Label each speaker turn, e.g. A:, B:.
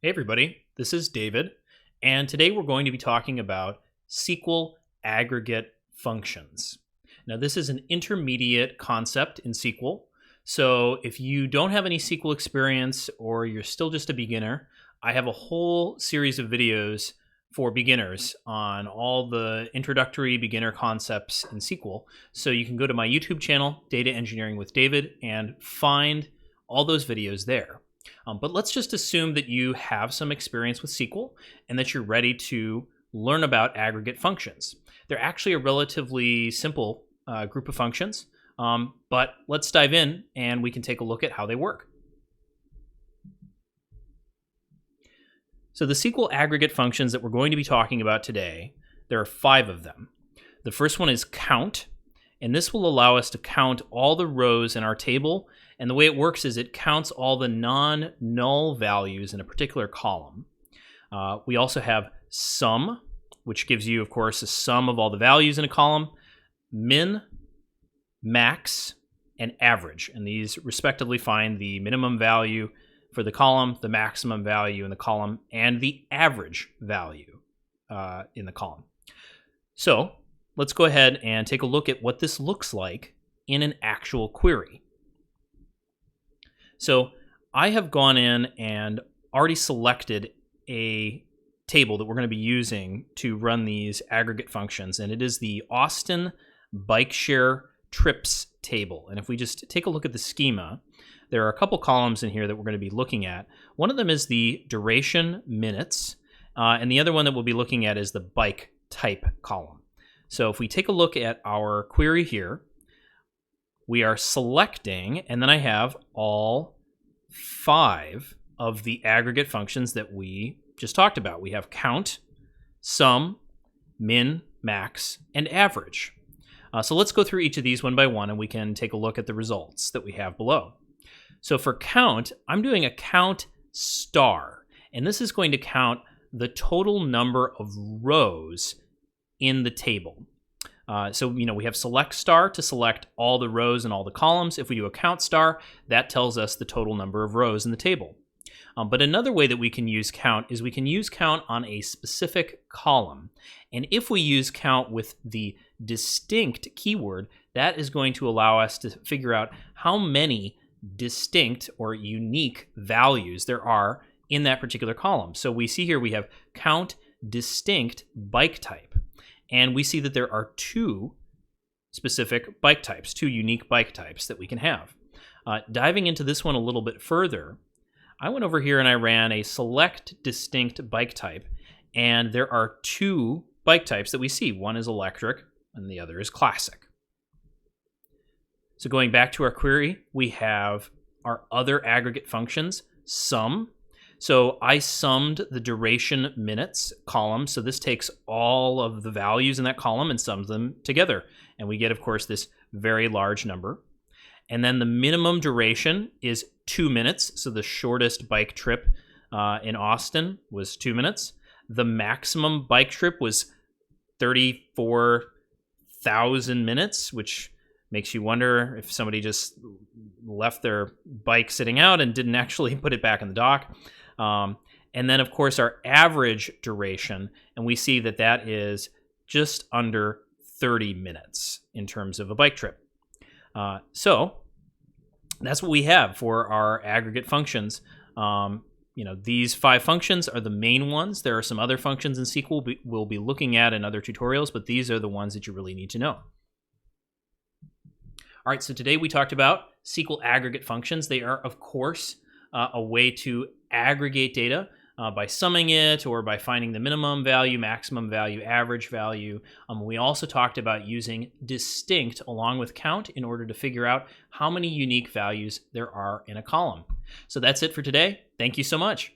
A: Hey everybody, this is David, and today we're going to be talking about SQL aggregate functions. Now this is an intermediate concept in SQL, so if you don't have any SQL experience or you're still just a beginner, I have a whole series of videos for beginners on all the introductory beginner concepts in SQL. So you can go to my YouTube channel, Data Engineering with David, and find all those videos there. But let's just assume that you have some experience with SQL and that you're ready to learn about aggregate functions. They're actually a relatively simple group of functions, but let's dive in and we can take a look at how they work. So the SQL aggregate functions that we're going to be talking about today, there are 5 of them. The first one is count, and this will allow us to count all the rows in our table. And the way it works is it counts all the non-null values in a particular column. We also have sum, which gives you, of course, a sum of all the values in a column, min, max, and average. And these respectively find the minimum value for the column, the maximum value in the column, and the average value in the column. So let's go ahead and take a look at what this looks like in an actual query. So I have gone in and already selected a table that we're going to be using to run these aggregate functions, and it is the Austin bike share trips table. And if we just take a look at the schema, there are a couple columns in here that we're going to be looking at. One of them is the duration minutes, and the other one that we'll be looking at is the bike type column. So if we take a look at our query here, we are selecting, and then I have all 5 of the aggregate functions that we just talked about. We have count, sum, min, max, and average. So let's go through each of these one by one, and we can take a look at the results that we have below. So for count, I'm doing a count star, and this is going to count the total number of rows in the table. So we have select star to select all the rows and all the columns. If we do a count star, that tells us the total number of rows in the table. But another way that we can use count is we can use count on a specific column. And if we use count with the distinct keyword, that is going to allow us to figure out how many distinct or unique values there are in that particular column. So we see here we have count distinct bike type. And we see that there are 2 specific bike types, 2 unique bike types that we can have. Diving into this one a little bit further, I went over here and I ran a select distinct bike type, and there are 2 bike types that we see. One is electric and the other is classic. So going back to our query, we have our other aggregate functions, sum. So I summed the duration minutes column. So this takes all of the values in that column and sums them together. And we get, of course, this very large number. And then the minimum duration is 2 minutes. So the shortest bike trip in Austin was 2 minutes. The maximum bike trip was 34,000 minutes, which makes you wonder if somebody just left their bike sitting out and didn't actually put it back in the dock. And then, of course, our average duration, and we see that that is just under 30 minutes in terms of a bike trip. So that's what we have for our aggregate functions. These 5 functions are the main ones. There are some other functions in SQL we'll be looking at in other tutorials, but these are the ones that you really need to know. All right, so today we talked about SQL aggregate functions. They are, of course, a way to aggregate data by summing it or by finding the minimum value, maximum value, average value. We also talked about using distinct along with count in order to figure out how many unique values there are in a column. So that's it for today. Thank you so much.